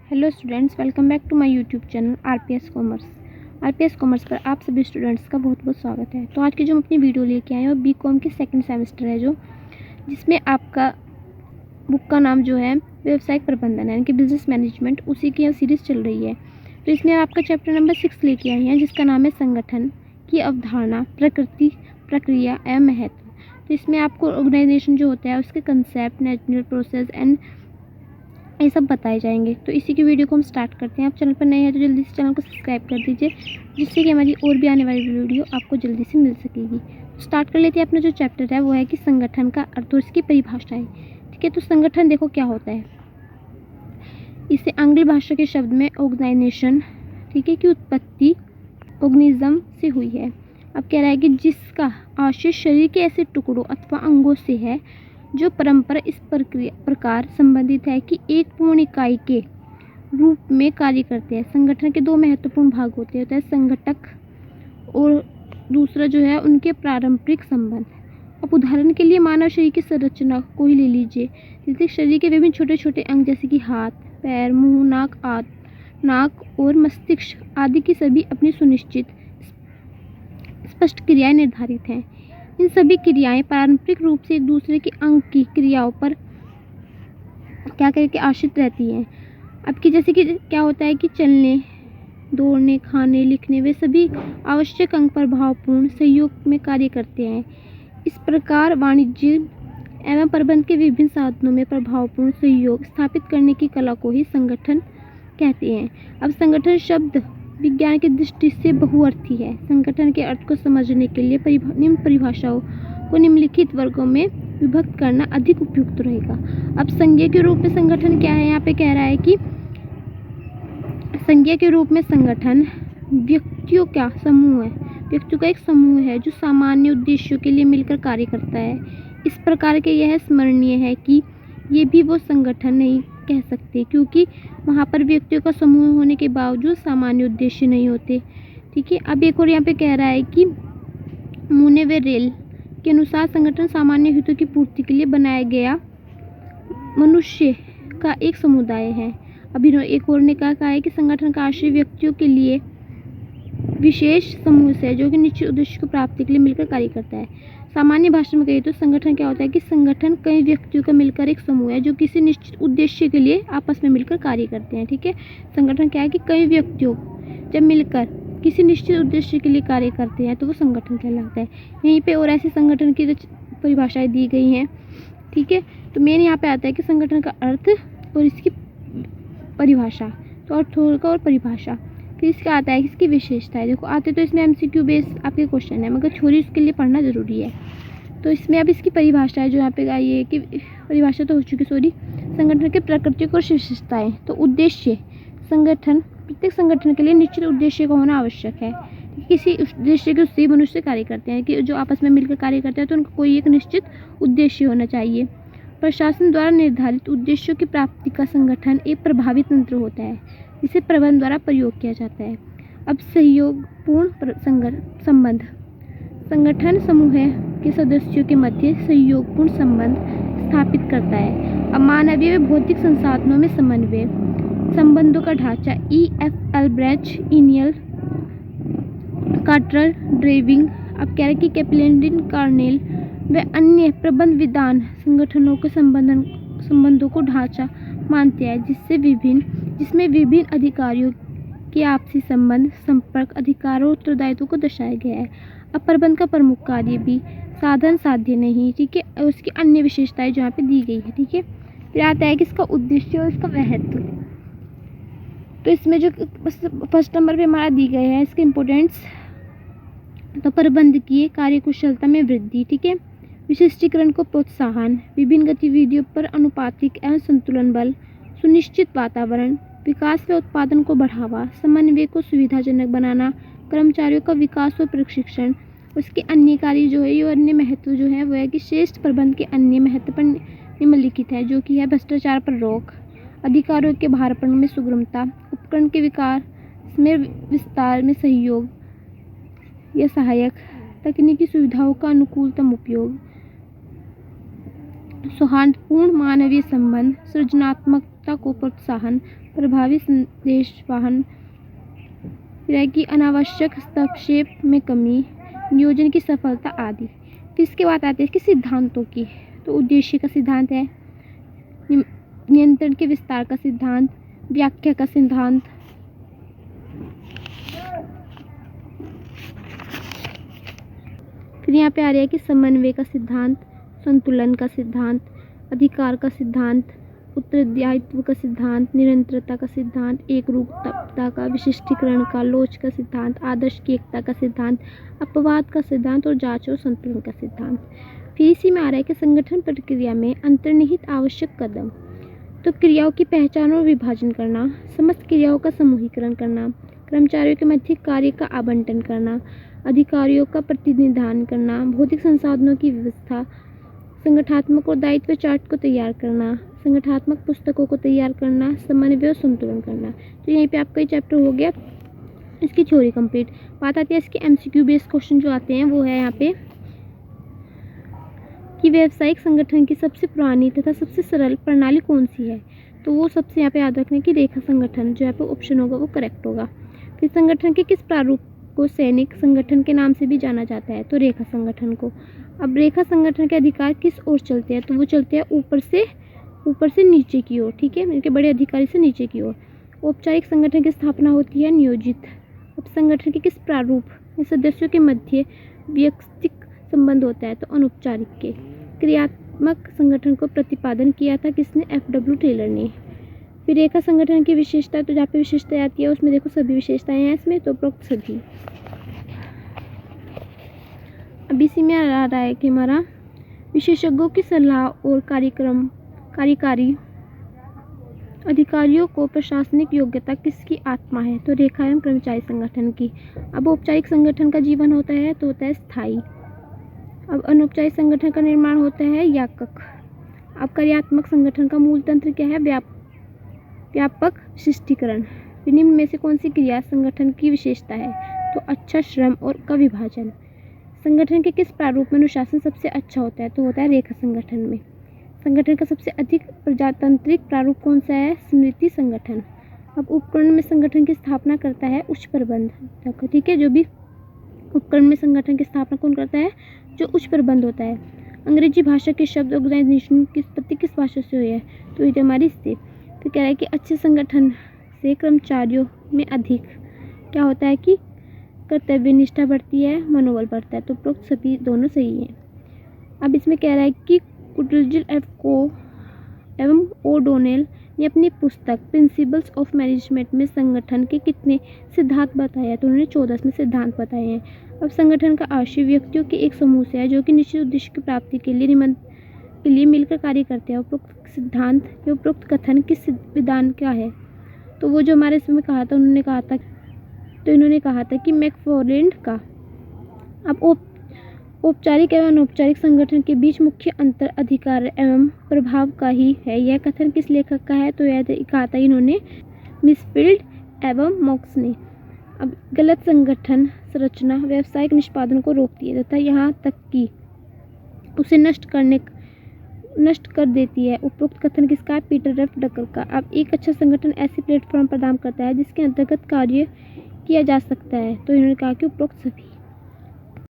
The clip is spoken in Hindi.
Hello students, welcome back to my YouTube channel RPS commerce पर आप सभी स्टूडेंट्स का बहुत बहुत स्वागत है। तो आज की जो हम अपनी वीडियो लेके आए हैं वो बीकॉम की सेकंड सेमेस्टर है, जिसमें आपका बुक का नाम जो है व्यवसायिक प्रबंधन है, यानी कि बिजनेस मैनेजमेंट, उसी की सीरीज़ चल रही है। तो इसमें आपका चैप्टर नंबर 6 लेके आए हैं, जिसका नाम है संगठन की अवधारणा, प्रकृति, प्रक्रिया एवं महत्व। तो इसमें आपको ऑर्गेनाइजेशन जो होता है उसके कंसेप्ट, नेचुरल प्रोसेस एंड ये सब बताए जाएंगे। तो इसी की वीडियो को हम स्टार्ट करते हैं। आप चैनल पर नए हैं तो जल्दी से चैनल को सब्सक्राइब कर दीजिए, जिससे कि हमारी और भी आने वाली वीडियो आपको जल्दी से मिल सकेगी। तो स्टार्ट कर लेते हैं। अपना जो चैप्टर है वो है कि संगठन का अर्थ और इसकी परिभाषाएं। ठीक है, तो संगठन देखो क्या होता है। इसे आंग्ल भाषा के शब्द में ऑर्गेनाइजेशन, ठीक है, की उत्पत्ति ऑर्गेनिज्म से हुई है। अब कह रहा है कि जिसका आशय शरीर के ऐसे टुकड़ों अथवा अंगों से है जो परंपरा इस प्रकार संबंधित है कि एक पूर्ण इकाई के रूप में कार्य करते हैं। संगठन के दो महत्वपूर्ण भाग होते हैं, संगठक और दूसरा जो है उनके पारंपरिक संबंध। अब उदाहरण के लिए मानव शरीर की संरचना को ही ले लीजिए। जैसे शरीर के विभिन्न छोटे छोटे अंग जैसे कि हाथ, पैर, मुंह, नाक और मस्तिष्क आदि की सभी अपनी सुनिश्चित स्पष्ट क्रियाएं निर्धारित हैं। इन सभी क्रियाएं पारंपरिक रूप से एक दूसरे के अंग की क्रियाओं पर क्या करके आश्रित रहती हैं। अब की जैसे कि क्या होता है कि चलने, दौड़ने, खाने, लिखने, वे सभी आवश्यक अंग प्रभावपूर्ण सहयोग में कार्य करते हैं। इस प्रकार वाणिज्य एवं प्रबंध के विभिन्न साधनों में प्रभावपूर्ण सहयोग स्थापित करने की कला को ही संगठन कहते हैं। अब संगठन शब्द विज्ञान की दृष्टि से बहुअर्थी है। संगठन के अर्थ को समझने के लिए निम्न परिभाषाओं को निम्नलिखित वर्गों में विभक्त करना अधिक उपयुक्त रहेगा। अब संज्ञा के रूप में संगठन क्या है, यहाँ पे कह रहा है कि संज्ञा के रूप में संगठन व्यक्तियों का समूह है, व्यक्तियों का एक समूह है जो सामान्य उद्देश्यों के लिए मिलकर कार्य करता है। इस प्रकार के यह स्मरणीय है कि ये भी वो संगठन नहीं कह सकते, क्योंकि वहाँ पर व्यक्तियों का समूह होने के बावजूद सामान्य उद्देश्य नहीं होते। ठीक है, अब एक और यहाँ पे कह रहा है कि मुनेवेरेल के अनुसार संगठन सामान्य हितों की पूर्ति के लिए बनाया गया मनुष्य का एक समुदाय है। अभी एक और ने कहा है कि संगठन का आशय व्यक्तियों के लिए विशेष समूह से जो कि निश्चित उद्देश्य को प्राप्ति के लिए मिलकर कार्य करता है। सामान्य भाषा में कहिए तो संगठन क्या होता है कि संगठन कई व्यक्तियों का मिलकर एक समूह है जो किसी निश्चित उद्देश्य के लिए आपस में मिलकर कार्य करते हैं। ठीक है, संगठन क्या है कि कई व्यक्तियों जब मिलकर किसी निश्चित उद्देश्य के लिए कार्य करते हैं तो वो संगठन कहलाता है। यहीं पे और ऐसे संगठन की परिभाषाएं दी गई हैं। ठीक है, तो मेन यहाँ पे आता है कि संगठन का अर्थ और इसकी परिभाषा। तो अर्थ होगा और परिभाषा, फिर इसका आता है इसकी विशेषता है। देखो आते तो इसमें एमसीक्यू बेस आपके क्वेश्चन है, मगर थ्योरी उसके लिए पढ़ना जरूरी है। तो इसमें अब इसकी परिभाषा है जो यहाँ पे आई है कि परिभाषा तो हो चुकी, संगठन के प्राकृतिक और विशेषताएं। तो उद्देश्य, संगठन, प्रत्येक संगठन के लिए निश्चित उद्देश्य का होना आवश्यक है। किसी उद्देश्य के उससे मनुष्य कार्य करते हैं कि जो आपस में मिलकर कार्य करते हैं, तो उनका कोई एक निश्चित उद्देश्य होना चाहिए। प्रशासन द्वारा निर्धारित उद्देश्यों की प्राप्ति का संगठन एक प्रभावी तंत्र होता है जिसे प्रबंधन द्वारा प्रयोग किया जाता है। अब सहयोगपूर्ण संबंध, संगठन समूह के सदस्यों के मध्य सहयोगपूर्ण संबंध स्थापित करता है। अब मानवीय व भौतिक संसाधनों में समन्वय, संबंधों का ढांचा E.F. अल्ब्रेच, इनियल कार्टरल, ड्रेविंग, अब कह रहे कि कैप्लिन कार्नेल व अन्य प्रबंध विधान संगठनों के संबंधों को ढांचा मानते हैं जिसमें विभिन्न अधिकारियों के आपसी संबंध, संपर्क, अधिकारों और उत्तरदायित्व को दर्शाया गया है। अब प्रबंध का प्रमुख कार्य भी साधन साध्य नहीं, ठीक है, और उसकी अन्य विशेषताएं जो यहाँ पे दी गई है। ठीक है, फिर आता है कि इसका उद्देश्य और इसका महत्व। तो इसमें जो फर्स्ट नंबर पे हमारा दी गया है इसके इम्पोर्टेंस, तो प्रबंधकीय कार्यकुशलता में वृद्धि, ठीक है, विशिष्टीकरण को प्रोत्साहन, विभिन्न गतिविधियों पर अनुपातिक एवं संतुलन बल, सुनिश्चित वातावरण, विकास व उत्पादन को बढ़ावा, समन्वय को सुविधाजनक बनाना, कर्मचारियों का विकास और प्रशिक्षण। उसके अन्य कार्य जो है, ये अन्य महत्व जो है वो है कि श्रेष्ठ प्रबंध के अन्य महत्व पर निम्नलिखित है, जो कि है भ्रष्टाचार पर रोक, अधिकारियों के भारापण में सुगमता, उपकरण के विकास में विस्तार में सहयोग या सहायक, तकनीकी सुविधाओं का अनुकूलतम उपयोग, सौहार्दपूर्ण मानवीय संबंध, सृजनात्मक एकता को प्रोत्साहन, प्रभावी संदेशवाहन, क्रिया की अनावश्यक हस्तक्षेप में कमी, नियोजन की सफलता आदि। फिर इसके बाद आते हैं इसके सिद्धांतों की। तो उद्देश्य का सिद्धांत है, नियंत्रण के विस्तार का सिद्धांत, व्याख्या का सिद्धांत, फिर यहाँ पे आ रहा है कि समन्वय का सिद्धांत, संतुलन का सिद्धांत, अधिकार का सिद्धांत, उत्तरदायित्व का सिद्धांत, निरंतरता का सिद्धांत, एक रूपता का, विशिष्टीकरण का, लोच का सिद्धांत, आदर्श की एकता का सिद्धांत, अपवाद का सिद्धांत और जांच और संतुलन का सिद्धांत। फिर इसी में आ रहा है कि संगठन प्रक्रिया में अंतर्निहित आवश्यक कदम। तो क्रियाओं की पहचान और विभाजन करना, समस्त क्रियाओं का समूहीकरण करना, कर्मचारियों के मध्य कार्य का आवंटन करना, अधिकारियों का प्रतिनिधान करना, भौतिक संसाधनों की व्यवस्था, संगठनात्मक और दायित्व चार्ट को तैयार करना, संगठनात्मक पुस्तकों को तैयार करना, समन्वय और संतुलन करना। तो यहीं पे आपका ये चैप्टर हो गया इसकी थ्योरी कंप्लीट। बात आती है इसके एमसीक्यू बेस्ड क्वेश्चन जो आते हैं, वो है यहाँ पे कि व्यावसायिक संगठन की सबसे पुरानी तथा सबसे सरल प्रणाली कौन सी है। तो वो सबसे यहाँ पे याद रखना कि रेखा संगठन, जो यहाँ पे ऑप्शन होगा वो करेक्ट होगा। फिर संगठन के किस प्रारूप को सैनिक संगठन के नाम से भी जाना जाता है। तो रेखा संगठन को। अब रेखा संगठन के अधिकार किस ओर चलते हैं। तो वो चलते हैं ऊपर से नीचे की ओर, ठीक है, इनके बड़े अधिकारी से नीचे की ओर। औपचारिक संगठन की स्थापना होती है नियोजित। अब संगठन के किस प्रारूप में सदस्यों के मध्य व्यक्तिक संबंध होता है। तो अनौपचारिक के। क्रियात्मक संगठन को प्रतिपादन किया था किसने, FW टेलर ने। फिर रेखा संगठन की विशेषता, तो जहाँ पे विशेषताएं आती है उसमें देखो सभी विशेषताएं हैं इसमें, तो उपरोक्त सभी। अब इसी में आ रहा है कि हमारा विशेषज्ञों की सलाह और कार्यकारी अधिकारियों को प्रशासनिक योग्यता किसकी आत्मा है। तो रेखा एवं कर्मचारी संगठन की। अब औपचारिक संगठन का जीवन होता है तो होता है स्थायी। अब अनौपचारिक संगठन का निर्माण होता है याकक। अब कार्यात्मक संगठन का मूल तंत्र क्या है, व्यापक विशिष्टीकरण। निम्न में से कौन सी क्रिया संगठन की विशेषता है। तो अच्छा श्रम और का विभाजन। संगठन के किस प्रारूप में अनुशासन सबसे अच्छा होता है। तो होता है रेखा संगठन में। संगठन का सबसे अधिक प्रजातांत्रिक प्रारूप कौन सा है, स्मृति संगठन। अब उपकरण में संगठन की स्थापना करता है उच्च प्रबंधक, ठीक है, जो भी उपकरण में संगठन की स्थापना कौन करता है, जो उच्च प्रबंध होता है। अंग्रेजी भाषा के शब्द ऑर्गेनाइजेशन की उत्पत्ति किस भाषा से हुई है। तो ये हमारी इससे। फिर कह रहा है कि अच्छे संगठन से कर्मचारियों में अधिक क्या होता है कि कर्तव्य निष्ठा बढ़ती है, मनोबल बढ़ता है। तो उपरोक्त सभी दोनों सही हैं। अब इसमें कह रहा है कि कुटरजिल को एवं ओडोनेल ने अपनी पुस्तक प्रिंसिपल्स ऑफ मैनेजमेंट में संगठन के कितने सिद्धांत बताए हैं। तो उन्होंने 14 में सिद्धांत बताए हैं। अब संगठन का आशय व्यक्तियों के एक समूह से है जो कि निश्चित उद्देश्य की प्राप्ति के लिए मिलकर कार्य करते हैं। उपरोक्त सिद्धांत या उपरोक्त कथन किस विधान का है। तो वो जो हमारे इसमें कहा था, इन्होंने कहा था कि मैकफार्लैंड का। अब औपचारिक एवं अनौपचारिक संगठन के बीच मुख्य अंतर अधिकार एवं प्रभाव का ही है। यह कथन किस लेखक का है। तो यह कहा था इन्होंने मिसफील्ड एवं मॉक्स ने। अब गलत संगठन संरचना व्यावसायिक निष्पादन को रोकती है तथा यहाँ तक कि उसे नष्ट कर देती है। उपरोक्त कथन किसका है, पीटर एफ डकर का। अब एक अच्छा संगठन ऐसी प्लेटफॉर्म प्रदान करता है जिसके अंतर्गत कार्य किया जा सकता है। तो इन्होंने कहा कि उपरोक्त सभी।